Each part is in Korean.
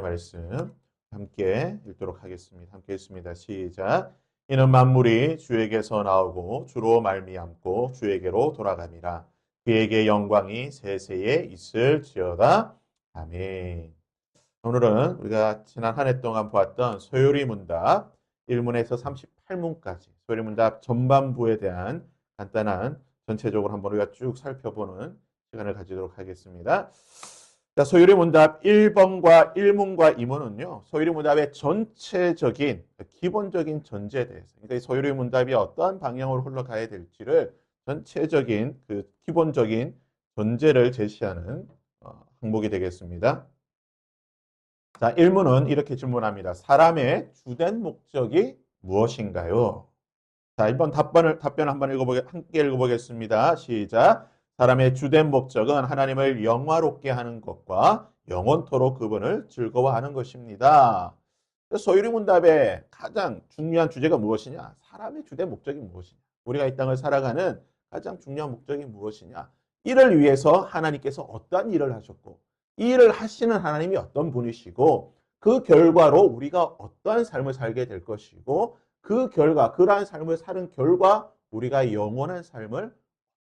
말씀 함께 읽도록 하겠습니다. 함께 읽습니다. 시작. 이는 만물이 주에게서 나오고 주로 말미암고 주에게로 돌아감이라. 그에게 영광이 세세에 있을지어다. 아멘. 오늘은 우리가 지난 한 해 동안 보았던 소요리 문답 1문에서 38문까지 소요리 문답 전반부에 대한 간단한 전체적으로 한번 우리가 쭉 살펴보는 시간을 가지도록 하겠습니다. 자, 소요리 문답 1번과 1문과 2문은요. 소요리 문답의 전체적인 기본적인 전제에 대해서, 그러니까 이 소요리 문답이 어떠한 방향으로 흘러가야 될지를 전체적인 그 기본적인 전제를 제시하는 항목이 되겠습니다. 자, 1문은 이렇게 질문합니다. 사람의 주된 목적이 무엇인가요? 자, 이번 답변을 한번 함께 읽어보겠습니다. 시작. 사람의 주된 목적은 하나님을 영화롭게 하는 것과 영원토록 그분을 즐거워하는 것입니다. 소요리 문답의 가장 중요한 주제가 무엇이냐? 사람의 주된 목적이 무엇이냐? 우리가 이 땅을 살아가는 가장 중요한 목적이 무엇이냐? 이를 위해서 하나님께서 어떠한 일을 하셨고 이 일을 하시는 하나님이 어떤 분이시고 그 결과로 우리가 어떠한 삶을 살게 될 것이고 그 결과, 그러한 삶을 사는 결과 우리가 영원한 삶을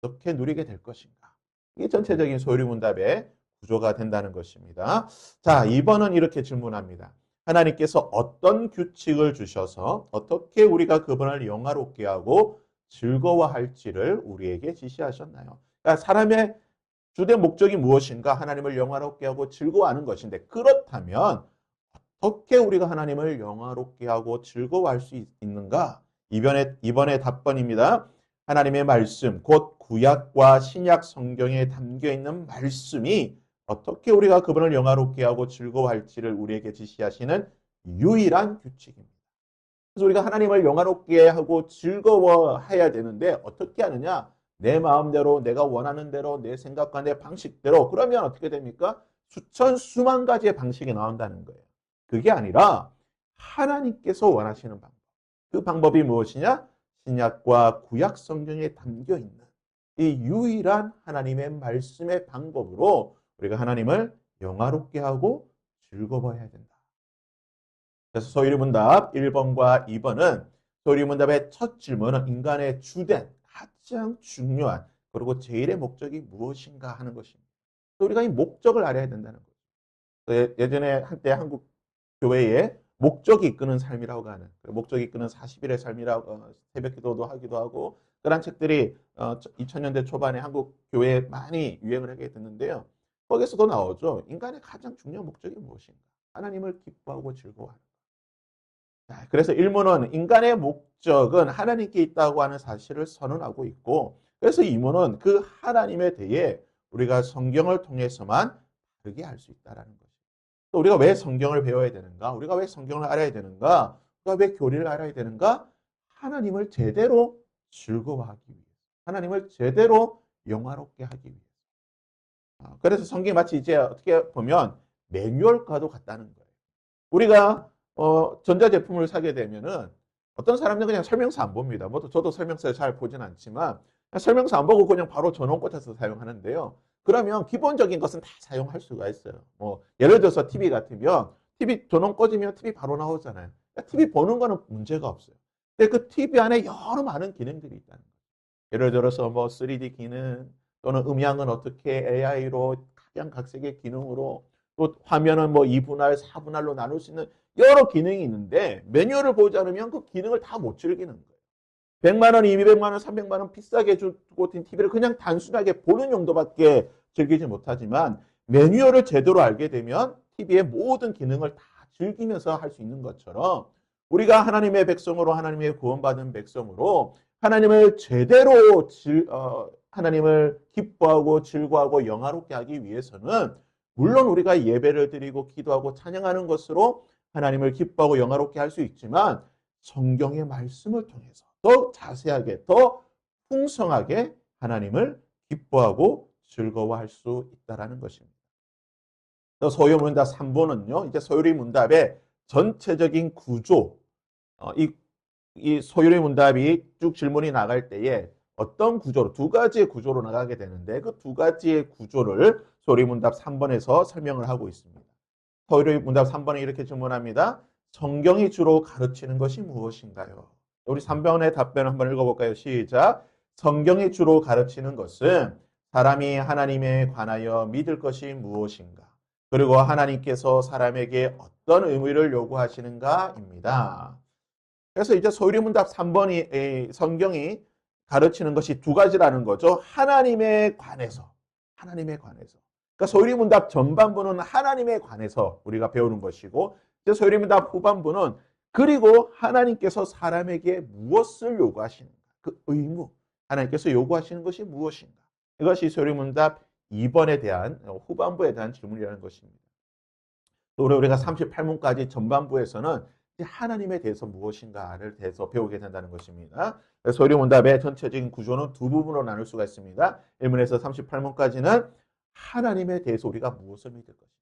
어떻게 누리게 될 것인가. 이게 전체적인 소요리 문답의 구조가 된다는 것입니다. 자, 2번은 이렇게 질문합니다. 하나님께서 어떤 규칙을 주셔서 어떻게 우리가 그분을 영화롭게 하고 즐거워할지를 우리에게 지시하셨나요? 그러니까 사람의 주된 목적이 무엇인가? 하나님을 영화롭게 하고 즐거워하는 것인데 그렇다면 어떻게 우리가 하나님을 영화롭게 하고 즐거워할 수 있는가? 이번에 답변입니다. 하나님의 말씀, 곧 구약과 신약 성경에 담겨 있는 말씀이 어떻게 우리가 그분을 영화롭게 하고 즐거워할지를 우리에게 지시하시는 유일한 규칙입니다. 그래서 우리가 하나님을 영화롭게 하고 즐거워해야 되는데 어떻게 하느냐? 내 마음대로, 내가 원하는 대로, 내 생각과 내 방식대로. 그러면 어떻게 됩니까? 수만 가지의 방식이 나온다는 거예요. 그게 아니라 하나님께서 원하시는 방법. 그 방법이 무엇이냐? 신약과 구약 성경에 담겨 있는 이 유일한 하나님의 말씀의 방법으로 우리가 하나님을 영화롭게 하고 즐거워해야 된다. 그래서 소요리 문답 1번과 2번은 소요리 문답의 첫 질문은 인간의 주된 가장 중요한 그리고 제일의 목적이 무엇인가 하는 것입니다. 우리가 이 목적을 알아야 된다는 거죠. 예전에 한때 한국 교회에 목적이 이끄는 삶이라고 하는 목적이 이끄는 40일의 삶이라고 새벽 기도도 하기도 하고 그런 책들이 2000년대 초반에 한국 교회에 많이 유행을 하게 됐는데요. 거기서도 나오죠. 인간의 가장 중요한 목적이 무엇인가? 하나님을 기뻐하고 즐거워하는 것. 그래서 1문은 인간의 목적은 하나님께 있다고 하는 사실을 선언하고 있고 그래서 2문은 그 하나님에 대해 우리가 성경을 통해서만 다르게 알 수 있다는 거죠. 또 우리가 왜 성경을 배워야 되는가? 우리가 왜 성경을 알아야 되는가? 우리가 왜 교리를 알아야 되는가? 하나님을 제대로 즐거워하기 위해 하나님을 제대로 영화롭게 하기 위해 그래서 성경이 마치 이제 어떻게 보면 매뉴얼과도 같다는 거예요. 우리가 전자제품을 사게 되면은 어떤 사람들은 그냥 설명서 안 봅니다. 저도 설명서를 잘 보진 않지만 설명서 안 보고 그냥 바로 전원 꽂아서 사용하는데요. 그러면 기본적인 것은 다 사용할 수가 있어요. 예를 들어서 TV 같으면 TV 전원 꺼지면 TV 바로 나오잖아요. TV 보는 거는 문제가 없어요. 근데 그 TV 안에 여러 많은 기능들이 있다는 거예요. 예를 들어서 3D 기능 또는 음향은 어떻게 AI로 각양각색의 기능으로 또 화면은 2분할, 4분할로 나눌 수 있는 여러 기능이 있는데 매뉴얼을 보지 않으면 그 기능을 다 못 즐기는 거예요. 100만 원, 200만 원, 300만 원 비싸게 주고 든 TV를 그냥 단순하게 보는 용도밖에 즐기지 못하지만 매뉴얼을 제대로 알게 되면 TV의 모든 기능을 다 즐기면서 할 수 있는 것처럼 우리가 하나님의 백성으로 하나님의 구원받은 백성으로 하나님을 제대로 하나님을 기뻐하고 즐거워하고 영화롭게 하기 위해서는 물론 우리가 예배를 드리고 기도하고 찬양하는 것으로 하나님을 기뻐하고 영화롭게 할 수 있지만 성경의 말씀을 통해서 더 자세하게 더 풍성하게 하나님을 기뻐하고 즐거워할 수 있다는 것입니다. 소요 문답 3번은요. 이제 소요리 문답의 전체적인 구조 이 소요리 문답이 쭉 질문이 나갈 때에 어떤 구조로 두 가지의 구조로 나가게 되는데 그 두 가지의 구조를 소요리 문답 3번에서 설명을 하고 있습니다. 서울의 문답 3번에 이렇게 질문합니다. 성경이 주로 가르치는 것이 무엇인가요? 우리 3번의 답변을 한번 읽어볼까요? 시작. 성경이 주로 가르치는 것은 사람이 하나님에 관하여 믿을 것이 무엇인가? 그리고 하나님께서 사람에게 어떤 의무를 요구하시는가입니다. 그래서 이제 소유리문답 3번이 성경이 가르치는 것이 두 가지라는 거죠. 하나님에 관해서. 하나님에 관해서. 그러니까 소유리문답 전반부는 하나님에 관해서 우리가 배우는 것이고, 이제 소유리문답 후반부는 그리고 하나님께서 사람에게 무엇을 요구하시는가? 그 의무. 하나님께서 요구하시는 것이 무엇인가? 이것이 소유리문답 2번에 대한 후반부에 대한 질문이라는 것입니다. 또 우리가 38문까지 전반부에서는 하나님에 대해서 무엇인가를 대해서 배우게 된다는 것입니다. 소유리문답의 전체적인 구조는 두 부분으로 나눌 수가 있습니다. 1문에서 38문까지는 하나님에 대해서 우리가 무엇을 믿을 것인가.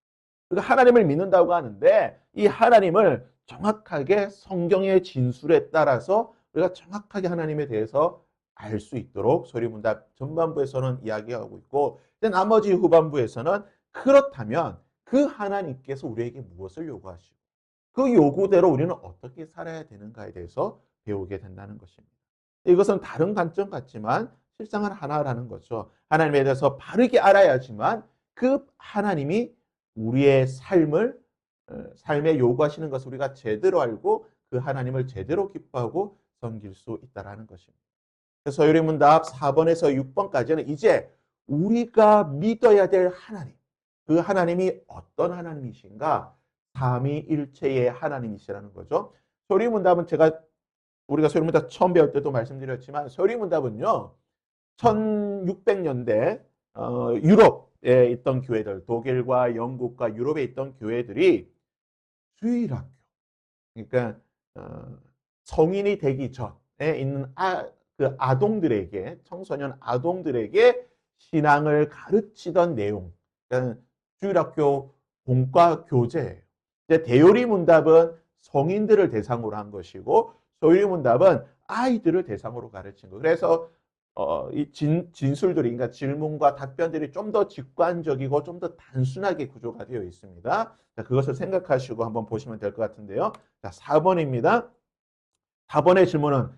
그러니까 하나님을 믿는다고 하는데 이 하나님을 정확하게 성경의 진술에 따라서 우리가 정확하게 하나님에 대해서 알 수 있도록 소유리문답 전반부에서는 이야기하고 있고, 나머지 후반부에서는 그렇다면 그 하나님께서 우리에게 무엇을 요구하시고 그 요구대로 우리는 어떻게 살아야 되는가에 대해서 배우게 된다는 것입니다. 이것은 다른 관점 같지만 실상은 하나라는 거죠. 하나님에 대해서 바르게 알아야지만 그 하나님이 우리의 삶에 요구하시는 것을 우리가 제대로 알고 그 하나님을 제대로 기뻐하고 섬길 수 있다는 것입니다. 그래서 소유리문답 4번에서 6번까지는 이제 우리가 믿어야 될 하나님, 그 하나님이 어떤 하나님이신가? 삼위일체의 하나님이시라는 거죠. 소유리문답은 우리가 소유리문답 처음 배울 때도 말씀드렸지만 소유리문답은요 1600년대 유럽에 있던 교회들, 독일과 영국과 유럽에 있던 교회들이 주일학교, 그러니까 성인이 되기 전에 있는 그 아동들에게, 청소년 아동들에게 신앙을 가르치던 내용, 그러니까 주일학교 공과 교재예요. 대요리문답은 성인들을 대상으로 한 것이고 소유리문답은 아이들을 대상으로 가르친 거. 그래서 이 진술들이, 그러니까 질문과 답변들이 좀 더 직관적이고 좀 더 단순하게 구조가 되어 있습니다. 자, 그것을 생각하시고 한번 보시면 될 것 같은데요. 자, 4번입니다. 4번의 질문은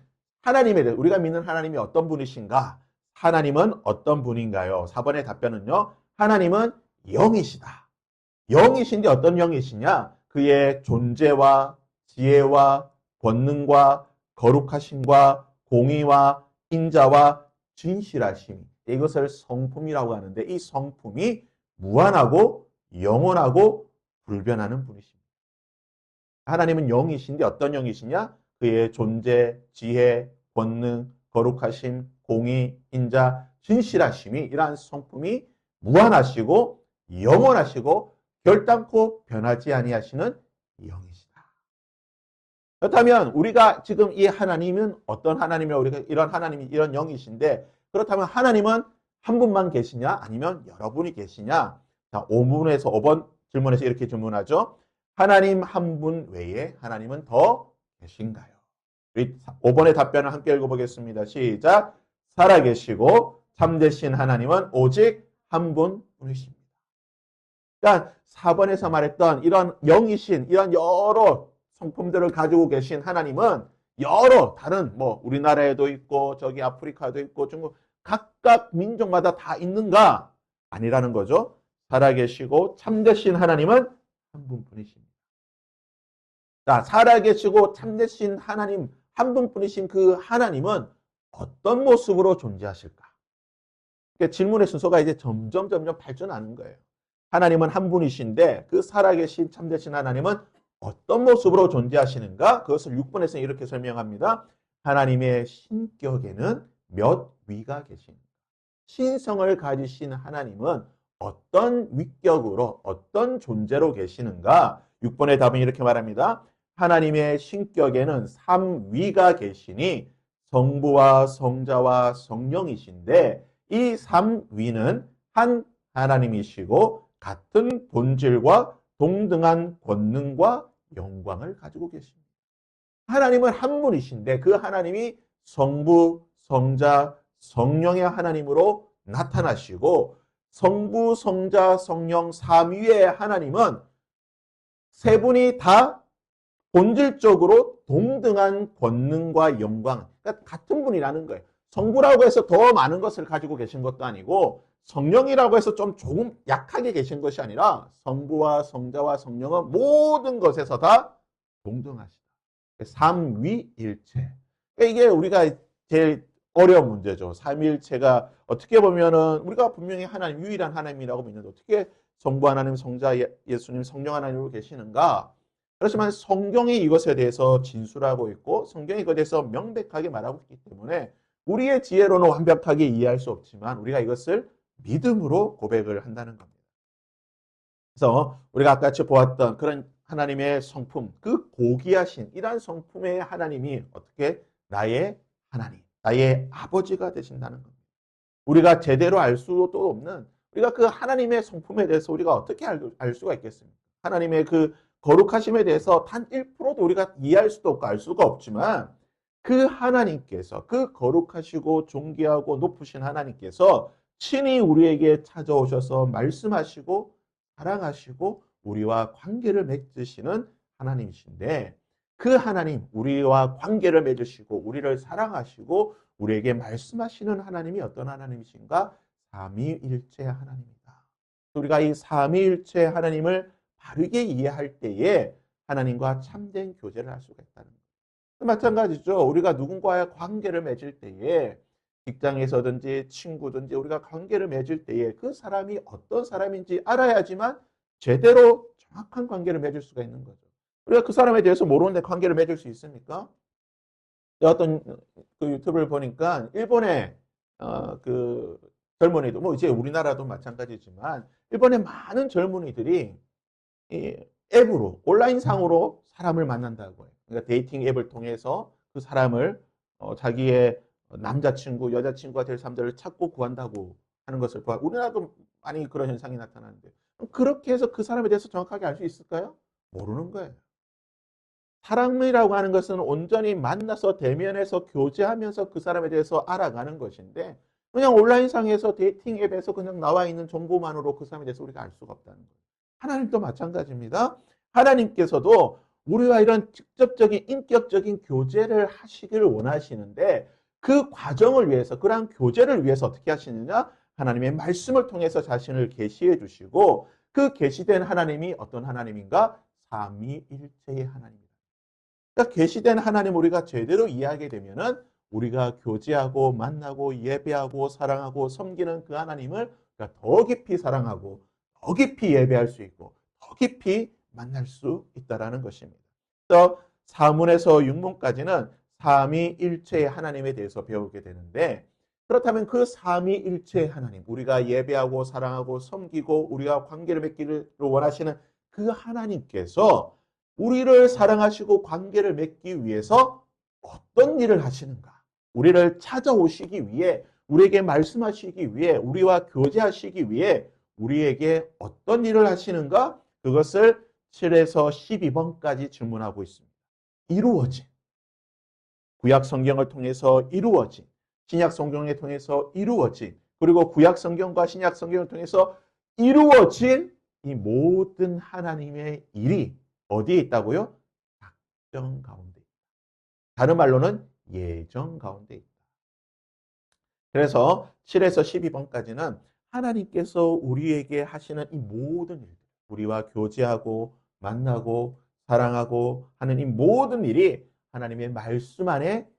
하나님에 대해, 우리가 믿는 하나님이 어떤 분이신가? 하나님은 어떤 분인가요? 4번의 답변은요. 하나님은 영이시다. 영이신데 어떤 영이시냐? 그의 존재와 지혜와 권능과 거룩하심과 공의와 인자와 진실하심, 이것을 성품이라고 하는데 이 성품이 무한하고 영원하고 불변하는 분이십니다. 하나님은 영이신데 어떤 영이시냐? 그의 존재, 지혜, 권능, 거룩하심, 공의, 인자, 진실하심이, 이러한 성품이 무한하시고 영원하시고 결단코 변하지 아니하시는 영이시다. 그렇다면 우리가 지금 이 하나님은 어떤 하나님이라고, 우리가 이런 하나님이 이런 영이신데, 그렇다면 하나님은 한 분만 계시냐 아니면 여러분이 계시냐? 자, 5번 질문에서 이렇게 질문하죠. 하나님 한 분 외에 하나님은 더 계신가요? 5번의 답변을 함께 읽어보겠습니다. 시작. 살아계시고 참되신 하나님은 오직 한 분뿐이십니다. 그러니까 4번에서 말했던 이런 영이신, 이런 여러 성품들을 가지고 계신 하나님은 여러 다른, 우리나라에도 있고 저기 아프리카도 있고 중국 각각 민족마다 다 있는가? 아니라는 거죠. 살아계시고 참되신 하나님은 한 분뿐이십니다. 자, 살아계시고 참되신 하나님 한 분뿐이신 그 하나님은 어떤 모습으로 존재하실까? 그러니까 질문의 순서가 이제 점점 발전하는 거예요. 하나님은 한 분이신데 그 살아계신 참되신 하나님은 어떤 모습으로 존재하시는가? 그것을 6번에서 이렇게 설명합니다. 하나님의 신격에는 몇 위가 계신가? 신성을 가지신 하나님은 어떤 위격으로, 어떤 존재로 계시는가? 6번의 답은 이렇게 말합니다. 하나님의 신격에는 3위가 계시니 성부와 성자와 성령이신데 이 3위는 한 하나님이시고 같은 본질과 동등한 권능과 영광을 가지고 계십니다. 하나님은 한 분이신데 그 하나님이 성부, 성자, 성령의 하나님으로 나타나시고 성부, 성자, 성령 3위의 하나님은 세 분이 다 본질적으로 동등한 권능과 영광, 그러니까 같은 분이라는 거예요. 성부라고 해서 더 많은 것을 가지고 계신 것도 아니고 성령이라고 해서 좀 조금 약하게 계신 것이 아니라 성부와 성자와 성령은 모든 것에서 다 동등하시다. 삼위일체. 이게 우리가 제일 어려운 문제죠. 삼위일체가 어떻게 보면은 우리가 분명히 하나님 유일한 하나님이라고 믿는데 어떻게 성부 하나님, 성자 예수님, 성령 하나님으로 계시는가? 그렇지만 성경이 이것에 대해서 진술하고 있고 성경이 그것에 대해서 명백하게 말하고 있기 때문에 우리의 지혜로는 완벽하게 이해할 수 없지만 우리가 이것을 믿음으로 고백을 한다는 겁니다. 그래서 우리가 아까 같이 보았던 그런 하나님의 성품, 그 고귀하신 이러한 성품의 하나님이 어떻게 나의 하나님, 나의 아버지가 되신다는 겁니다. 우리가 제대로 알 수도 없는 우리가 그 하나님의 성품에 대해서 우리가 어떻게 알 수가 있겠습니까? 하나님의 그 거룩하심에 대해서 단 1%도 우리가 이해할 수도 없고 알 수가 없지만 그 하나님께서 그 거룩하시고 존귀하고 높으신 하나님께서 친히 우리에게 찾아오셔서 말씀하시고 사랑하시고 우리와 관계를 맺으시는 하나님이신데 그 하나님, 우리와 관계를 맺으시고 우리를 사랑하시고 우리에게 말씀하시는 하나님이 어떤 하나님이신가? 삼위일체 하나님이다. 우리가 이 삼위일체 하나님을 바르게 이해할 때에 하나님과 참된 교제를 할 수가 있다는 거예요. 마찬가지죠. 우리가 누군가의 관계를 맺을 때에 직장에서든지 친구든지 우리가 관계를 맺을 때에 그 사람이 어떤 사람인지 알아야지만 제대로 정확한 관계를 맺을 수가 있는 거죠. 우리가 그 사람에 대해서 모르는데 관계를 맺을 수 있습니까? 어떤 그 유튜브를 보니까 일본의 그 젊은이들, 뭐 이제 우리나라도 마찬가지지만 일본의 많은 젊은이들이 이 앱으로 온라인상으로 사람을 만난다고 해요. 그러니까 데이팅 앱을 통해서 그 사람을 자기의 남자친구, 여자친구가 될 사람들을 찾고 구한다고 하는 것을 봐. 우리나라도 많이 그런 현상이 나타나는데 그렇게 해서 그 사람에 대해서 정확하게 알 수 있을까요? 모르는 거예요. 사람이라고 하는 것은 온전히 만나서 대면해서 교제하면서 그 사람에 대해서 알아가는 것인데 그냥 온라인상에서 데이팅 앱에서 그냥 나와 있는 정보만으로 그 사람에 대해서 우리가 알 수가 없다는 거예요. 하나님도 마찬가지입니다. 하나님께서도 우리와 이런 직접적인 인격적인 교제를 하시기를 원하시는데 그 과정을 위해서 그러한 교제를 위해서 어떻게 하시느냐? 하나님의 말씀을 통해서 자신을 계시해 주시고 그 계시된 하나님이 어떤 하나님인가? 삼위일체의 하나님입니다. 그러니까 계시된 하나님 우리가 제대로 이해하게 되면은 우리가 교제하고 만나고 예배하고 사랑하고 섬기는 그 하나님을 더 깊이 사랑하고 더 깊이 예배할 수 있고 더 깊이 만날 수 있다라는 것입니다. 그래서 사문에서 육문까지는 삼위일체의 하나님에 대해서 배우게 되는데 그렇다면 그 삼위일체의 하나님, 우리가 예배하고 사랑하고 섬기고 우리가 관계를 맺기를 원하시는 그 하나님께서 우리를 사랑하시고 관계를 맺기 위해서 어떤 일을 하시는가? 우리를 찾아오시기 위해, 우리에게 말씀하시기 위해, 우리와 교제하시기 위해 우리에게 어떤 일을 하시는가? 그것을 7에서 12번까지 질문하고 있습니다. 이루어진, 구약 성경을 통해서 이루어진, 신약 성경을 통해서 이루어진, 그리고 구약 성경과 신약 성경을 통해서 이루어진 이 모든 하나님의 일이 어디에 있다고요? 작정 가운데 있다. 다른 말로는 예정 가운데 있다. 그래서 7에서 12번까지는 하나님께서 우리에게 하시는 이 모든 일들, 우리와 교제하고 만나고 사랑하고 하는 이 모든 일이 하나님의 말씀 안에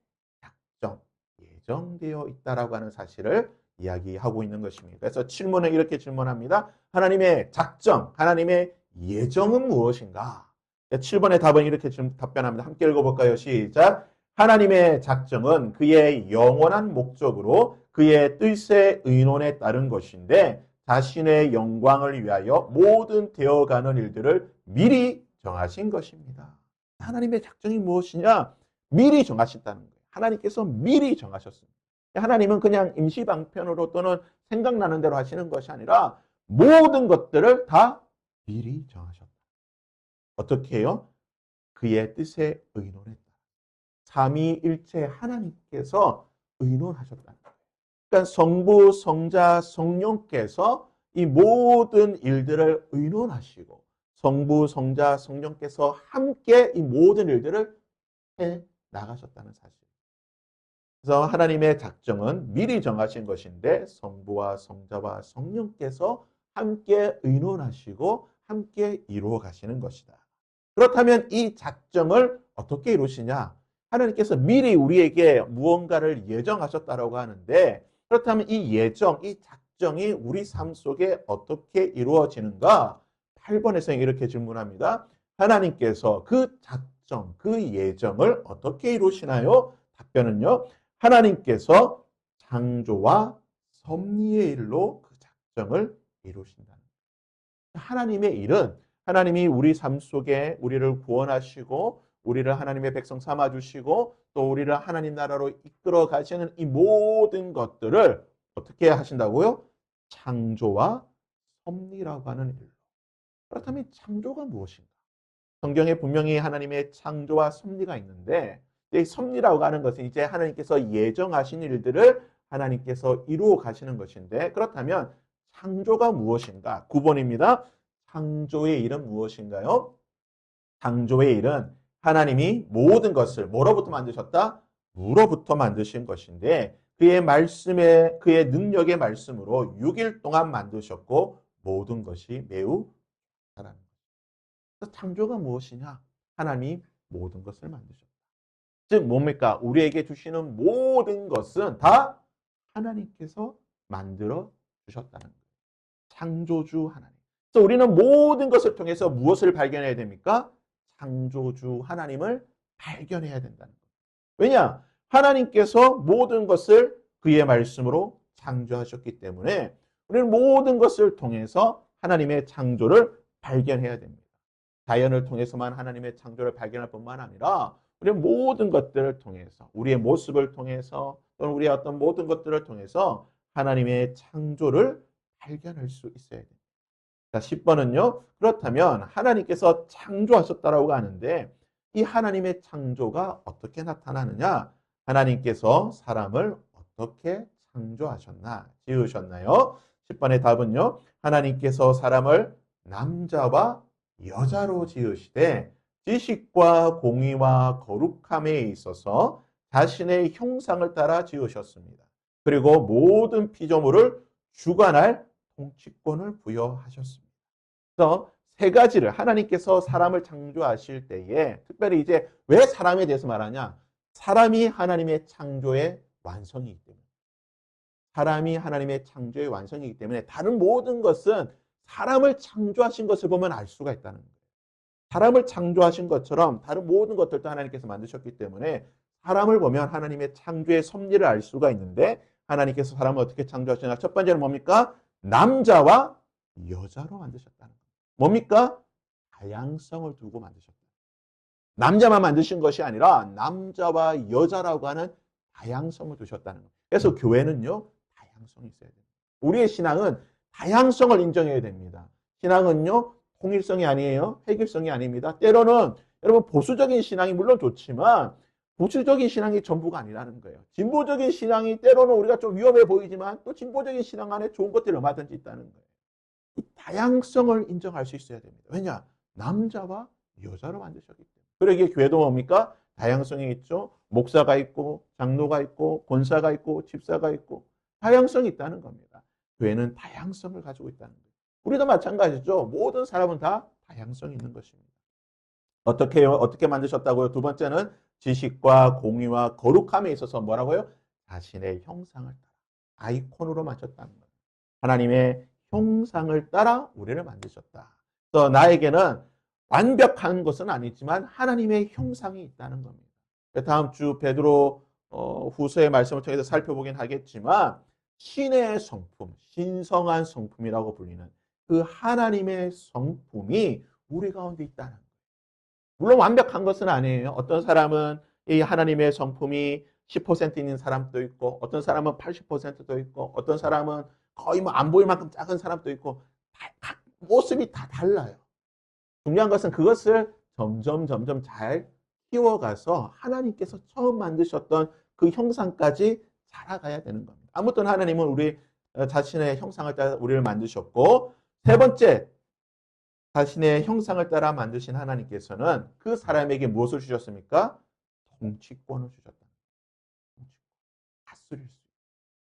작정, 예정되어 있다라고 하는 사실을 이야기하고 있는 것입니다. 그래서 7문은 이렇게 질문합니다. 하나님의 작정, 하나님의 예정은 무엇인가? 7번의 답은 이렇게 답변합니다. 함께 읽어볼까요? 시작. 하나님의 작정은 그의 영원한 목적으로 그의 뜻의 의논에 따른 것인데 자신의 영광을 위하여 모든 되어가는 일들을 미리 정하신 것입니다. 하나님의 작정이 무엇이냐? 미리 정하셨다는 거예요. 하나님께서 미리 정하셨습니다. 하나님은 그냥 임시방편으로 또는 생각나는 대로 하시는 것이 아니라 모든 것들을 다 미리 정하셨다. 어떻게 해요? 그의 뜻에 의논했다. 삼위일체 하나님께서 의논하셨다는 거예요. 그러니까 성부, 성자, 성령께서 이 모든 일들을 의논하시고 성부, 성자, 성령께서 함께 이 모든 일들을 해 나가셨다는 사실. 그래서 하나님의 작정은 미리 정하신 것인데 성부와 성자와 성령께서 함께 의논하시고 함께 이루어 가시는 것이다. 그렇다면 이 작정을 어떻게 이루시냐? 하나님께서 미리 우리에게 무언가를 예정하셨다라고 하는데 그렇다면 이 예정, 이 작정이 우리 삶 속에 어떻게 이루어지는가? 8번에서 이렇게 질문합니다. 하나님께서 그 작정, 그 예정을 어떻게 이루시나요? 답변은요. 하나님께서 창조와 섭리의 일로 그 작정을 이루신다는 거예요. 하나님의 일은 하나님이 우리 삶 속에 우리를 구원하시고 우리를 하나님의 백성 삼아 주시고 또 우리를 하나님 나라로 이끌어 가시는 이 모든 것들을 어떻게 하신다고요? 창조와 섭리라고 하는 일로. 그렇다면 창조가 무엇인가? 성경에 분명히 하나님의 창조와 섭리가 있는데 이 섭리라고 하는 것은 이제 하나님께서 예정하신 일들을 하나님께서 이루어 가시는 것인데 그렇다면 창조가 무엇인가? 9번입니다. 창조의 일은 무엇인가요? 창조의 일은 하나님이 모든 것을 뭐로부터 만드셨다? 무로부터 만드신 것인데 그의 말씀에 그의 능력의 말씀으로 6일 동안 만드셨고 모든 것이 매우 잘하는 것. 창조가 무엇이냐? 하나님이 모든 것을 만드셨다. 즉 뭡니까? 우리에게 주시는 모든 것은 다 하나님께서 만들어 주셨다는 거예요. 창조주 하나님. 그래서 우리는 모든 것을 통해서 무엇을 발견해야 됩니까? 창조주 하나님을 발견해야 된다는 거예요. 왜냐? 하나님께서 모든 것을 그의 말씀으로 창조하셨기 때문에 우리는 모든 것을 통해서 하나님의 창조를 발견해야 됩니다. 자연을 통해서만 하나님의 창조를 발견할 뿐만 아니라 우리의 모든 것들을 통해서 우리의 모습을 통해서 또는 우리의 어떤 모든 것들을 통해서 하나님의 창조를 발견할 수 있어야 됩니다. 자, 10번은요. 그렇다면 하나님께서 창조하셨다라고 하는데 이 하나님의 창조가 어떻게 나타나느냐? 하나님께서 사람을 어떻게 창조하셨나? 지으셨나요? 10번의 답은요. 하나님께서 사람을 남자와 여자로 지으시되 지식과 공의와 거룩함에 있어서 자신의 형상을 따라 지으셨습니다. 그리고 모든 피조물을 주관할 통치권을 부여하셨습니다. 그래서 세 가지를 하나님께서 사람을 창조하실 때에 특별히 이제 왜 사람에 대해서 말하냐? 사람이 하나님의 창조의 완성이기 때문에 사람이 하나님의 창조의 완성이기 때문에 다른 모든 것은 사람을 창조하신 것을 보면 알 수가 있다는 거예요. 사람을 창조하신 것처럼 다른 모든 것들도 하나님께서 만드셨기 때문에 사람을 보면 하나님의 창조의 섭리를 알 수가 있는데 하나님께서 사람을 어떻게 창조하시냐? 첫 번째는 뭡니까? 남자와 여자로 만드셨다는 거예요. 뭡니까? 다양성을 두고 만드셨다. 남자만 만드신 것이 아니라 남자와 여자라고 하는 다양성을 두셨다는 거예요. 그래서 교회는요. 다양성이 있어야 됩니다. 우리의 신앙은 다양성을 인정해야 됩니다. 신앙은요. 통일성이 아니에요. 획일성이 아닙니다. 때로는 여러분 보수적인 신앙이 물론 좋지만 보수적인 신앙이 전부가 아니라는 거예요. 진보적인 신앙이 때로는 우리가 좀 위험해 보이지만 또 진보적인 신앙 안에 좋은 것들이 얼마든지 있다는 거예요. 이 다양성을 인정할 수 있어야 됩니다. 왜냐? 남자와 여자로 만드셨기 때문에. 그러기에 교회도 뭡니까? 다양성이 있죠. 목사가 있고 장로가 있고 권사가 있고 집사가 있고 다양성이 있다는 겁니다. 교회는 다양성을 가지고 있다는 거예요. 우리도 마찬가지죠. 모든 사람은 다 다양성이 있는 것입니다. 어떻게 만드셨다고요? 두 번째는 지식과 공의와 거룩함에 있어서 뭐라고요? 자신의 형상을 따라 아이콘으로 만드셨다는 거예요. 하나님의 형상을 따라 우리를 만드셨다. 그래서 나에게는 완벽한 것은 아니지만 하나님의 형상이 있다는 겁니다. 다음 주 베드로 후서의 말씀을 통해서 살펴보긴 하겠지만 신의 성품, 신성한 성품이라고 불리는 그 하나님의 성품이 우리 가운데 있다는 거예요. 물론 완벽한 것은 아니에요. 어떤 사람은 이 하나님의 성품이 10% 있는 사람도 있고 어떤 사람은 80%도 있고 어떤 사람은 거의 뭐 안 보일 만큼 작은 사람도 있고 각 모습이 다 달라요. 중요한 것은 그것을 점점 잘 키워가서 하나님께서 처음 만드셨던 그 형상까지 자라가야 되는 겁니다. 아무튼 하나님은 우리 자신의 형상을 따라 우리를 만드셨고 세 번째 자신의 형상을 따라 만드신 하나님께서는 그 사람에게 무엇을 주셨습니까? 통치권을 주셨다. 다스릴 수.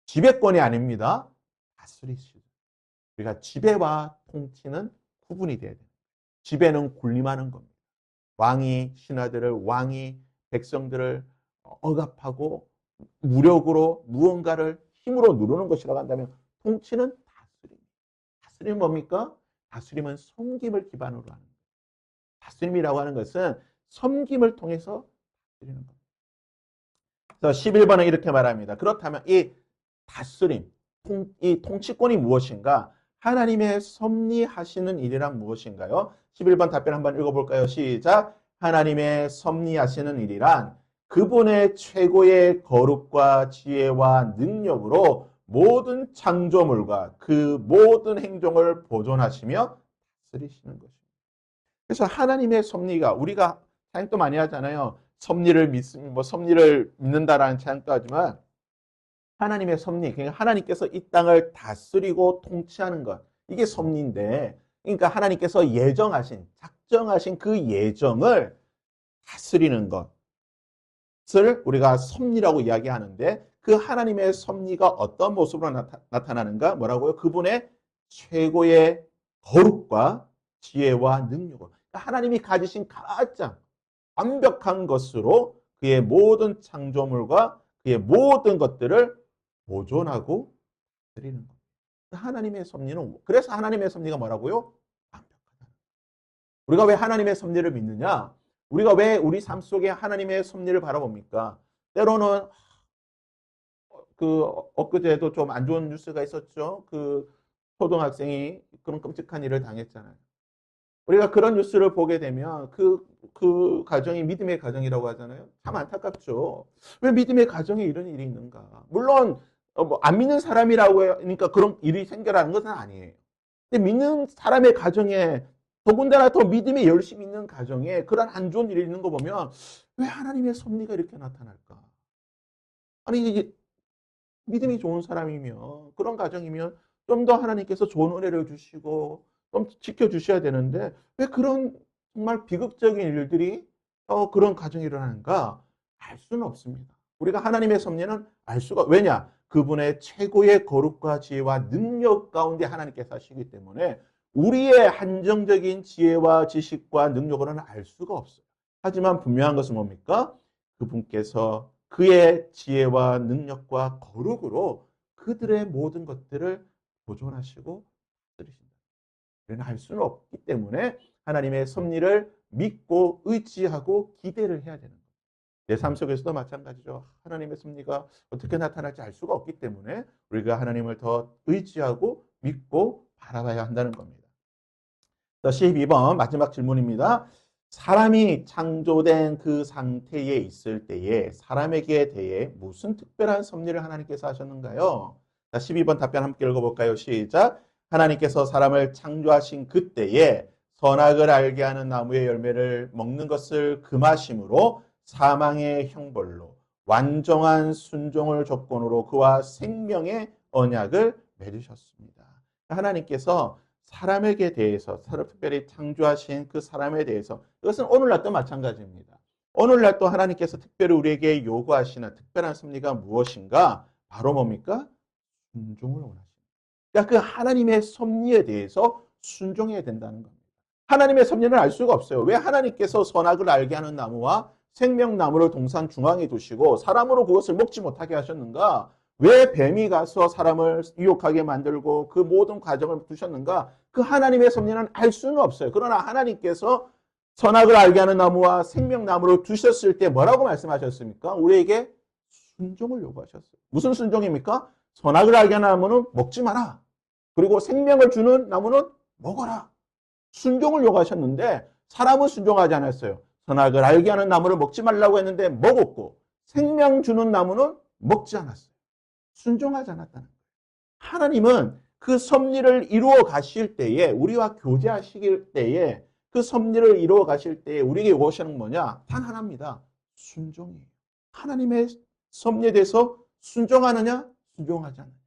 지배권이 아닙니다. 다스릴 수. 우리가 지배와 통치는 구분이 돼야 돼요. 지배는 군림하는 겁니다. 왕이 신하들을, 왕이 백성들을 억압하고 무력으로 무언가를 힘으로 누르는 것이라고 한다면, 통치는 다스림. 다스림은 뭡니까? 다스림은 섬김을 기반으로 하는 거예요. 다스림이라고 하는 것은 섬김을 통해서 다스리는 겁니다. 그래서 11번은 이렇게 말합니다. 그렇다면 이 다스림, 이 통치권이 무엇인가? 하나님의 섭리하시는 일이란 무엇인가요? 11번 답변 한번 읽어볼까요? 시작. 하나님의 섭리하시는 일이란 그분의 최고의 거룩과 지혜와 능력으로 모든 창조물과 그 모든 행동을 보존하시며 다스리시는 것입니다. 그래서 하나님의 섭리가, 우리가 찬양도 많이 하잖아요. 섭리를 믿는다라는 찬양도 하지만, 하나님의 섭리, 그러니까 하나님께서 이 땅을 다스리고 통치하는 것, 이게 섭리인데, 그러니까 하나님께서 작정하신 그 예정을 다스리는 것을 우리가 섭리라고 이야기하는데, 그 하나님의 섭리가 어떤 모습으로 나타나는가? 뭐라고요? 그분의 최고의 거룩과 지혜와 능력으로. 그러니까 하나님이 가지신 가장 완벽한 것으로 그의 모든 창조물과 그의 모든 것들을 보존하고 드리는 겁니다. 하나님의 섭리는, 그래서 하나님의 섭리가 뭐라고요? 완벽하다. 우리가 왜 하나님의 섭리를 믿느냐? 우리가 왜 우리 삶 속에 하나님의 섭리를 바라봅니까? 때로는 엊그제도 좀 안 좋은 뉴스가 있었죠. 초등학생이 그런 끔찍한 일을 당했잖아요. 우리가 그런 뉴스를 보게 되면 그 가정이 믿음의 가정이라고 하잖아요. 참 안타깝죠. 왜 믿음의 가정에 이런 일이 있는가? 물론 안 믿는 사람이라고 하니까 그런 일이 생겨나는 것은 아니에요. 근데 믿는 사람의 가정에, 더군다나 더 믿음에 열심히 있는 가정에 그런 안 좋은 일이 있는 거 보면, 왜 하나님의 섭리가 이렇게 나타날까? 아니, 믿음이 좋은 사람이면, 그런 가정이면 좀 더 하나님께서 좋은 은혜를 주시고 좀 지켜주셔야 되는데, 왜 그런 정말 비극적인 일들이 그런 가정이 일어나는가? 알 수는 없습니다. 우리가 하나님의 섭리는 알 수가, 왜냐? 그분의 최고의 거룩과 지혜와 능력 가운데 하나님께서 하시기 때문에 우리의 한정적인 지혜와 지식과 능력으로는 알 수가 없어요. 하지만 분명한 것은 뭡니까? 그분께서 그의 지혜와 능력과 거룩으로 그들의 모든 것들을 보존하시고 들으신다. 우리는 할 수는 없기 때문에 하나님의 섭리를 믿고 의지하고 기대를 해야 되는 거예요. 내 삶 속에서도 마찬가지죠. 하나님의 섭리가 어떻게 나타날지 알 수가 없기 때문에 우리가 하나님을 더 의지하고 믿고 바라봐야 한다는 겁니다. 12번 마지막 질문입니다. 사람이 창조된 그 상태에 있을 때에 사람에게 대해 무슨 특별한 섭리를 하나님께서 하셨는가요? 12번 답변 함께 읽어볼까요? 시작. 하나님께서 사람을 창조하신 그때에 선악을 알게 하는 나무의 열매를 먹는 것을 금하심으로 사망의 형벌로 완전한 순종을 조건으로 그와 생명의 언약을 맺으셨습니다. 하나님께서 사람에게 대해서, 특별히 창조하신 그 사람에 대해서, 이것은 오늘날도 마찬가지입니다. 오늘날도 하나님께서 특별히 우리에게 요구하시는 특별한 섭리가 무엇인가? 바로 뭡니까? 순종을 원하십니다. 그러니까 그 하나님의 섭리에 대해서 순종해야 된다는 겁니다. 하나님의 섭리는 알 수가 없어요. 왜 하나님께서 선악을 알게 하는 나무와 생명나무를 동산 중앙에 두시고 사람으로 그것을 먹지 못하게 하셨는가? 왜 뱀이 가서 사람을 유혹하게 만들고 그 모든 과정을 두셨는가? 그 하나님의 섭리는 알 수는 없어요. 그러나 하나님께서 선악을 알게 하는 나무와 생명나무를 두셨을 때 뭐라고 말씀하셨습니까? 우리에게 순종을 요구하셨어요. 무슨 순종입니까? 선악을 알게 하는 나무는 먹지 마라. 그리고 생명을 주는 나무는 먹어라. 순종을 요구하셨는데 사람은 순종하지 않았어요. 선악을 알게 하는 나무를 먹지 말라고 했는데 먹었고, 생명 주는 나무는 먹지 않았어요. 순종하지 않았다는 거예요. 하나님은 그 섭리를 이루어 가실 때에, 우리와 교제하실 때에, 그 섭리를 이루어 가실 때에 우리에게 요구하시는 뭐냐? 단 하나입니다. 순종이에요. 하나님의 섭리에 대해서 순종하느냐? 순종하지 않느냐.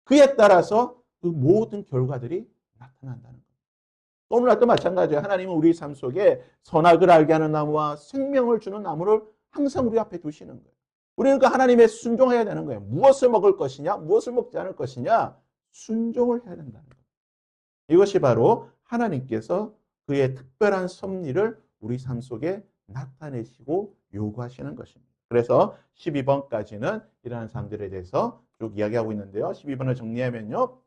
그에 따라서 그 모든 결과들이 나타난다는 거예요. 오늘날도 마찬가지예요. 하나님은 우리 삶 속에 선악을 알게 하는 나무와 생명을 주는 나무를 항상 우리 앞에 두시는 거예요. 우리는 그 하나님의 순종해야 되는 거예요. 무엇을 먹을 것이냐, 무엇을 먹지 않을 것이냐, 순종을 해야 된다는 거예요. 이것이 바로 하나님께서 그의 특별한 섭리를 우리 삶 속에 나타내시고 요구하시는 것입니다. 그래서 12번까지는 이러한 사항들에 대해서 쭉 이야기하고 있는데요. 12번을 정리하면요.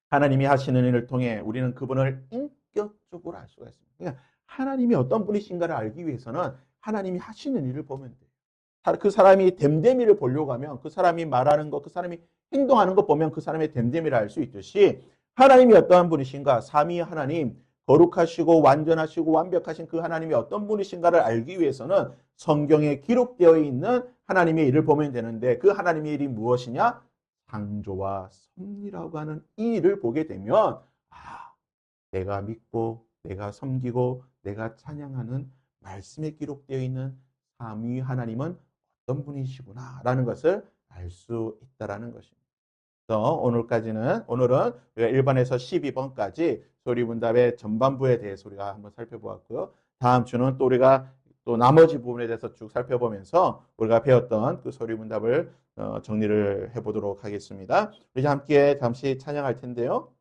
하나님이 하시는 일을 통해 우리는 그분을 인격적으로 알 수가 있습니다. 그러니까 하나님이 어떤 분이신가를 알기 위해서는 하나님이 하시는 일을 보면 돼요. 그 사람이 됨됨이를 보려고 하면 그 사람이 말하는 것, 그 사람이 행동하는 것 보면 그 사람의 됨됨이를 알 수 있듯이 하나님이 어떠한 분이신가, 삼위 하나님, 거룩하시고 완전하시고 완벽하신 그 하나님이 어떤 분이신가를 알기 위해서는 성경에 기록되어 있는 하나님의 일을 보면 되는데 그 하나님의 일이 무엇이냐? 창조와 섭리라고 하는 이 일을 보게 되면 내가 믿고 내가 섬기고 내가 찬양하는 말씀에 기록되어 있는 삼위 하나님은 어떤 분이시구나 라는 것을 알 수 있다라는 것입니다. 오늘은 우리가 1번에서 12번까지 소리문답의 전반부에 대해서 우리가 한번 살펴보았고요. 다음 주는 또 우리가 또 나머지 부분에 대해서 쭉 살펴보면서 우리가 배웠던 그 소리문답을 정리를 해보도록 하겠습니다. 우리 함께 잠시 찬양할 텐데요.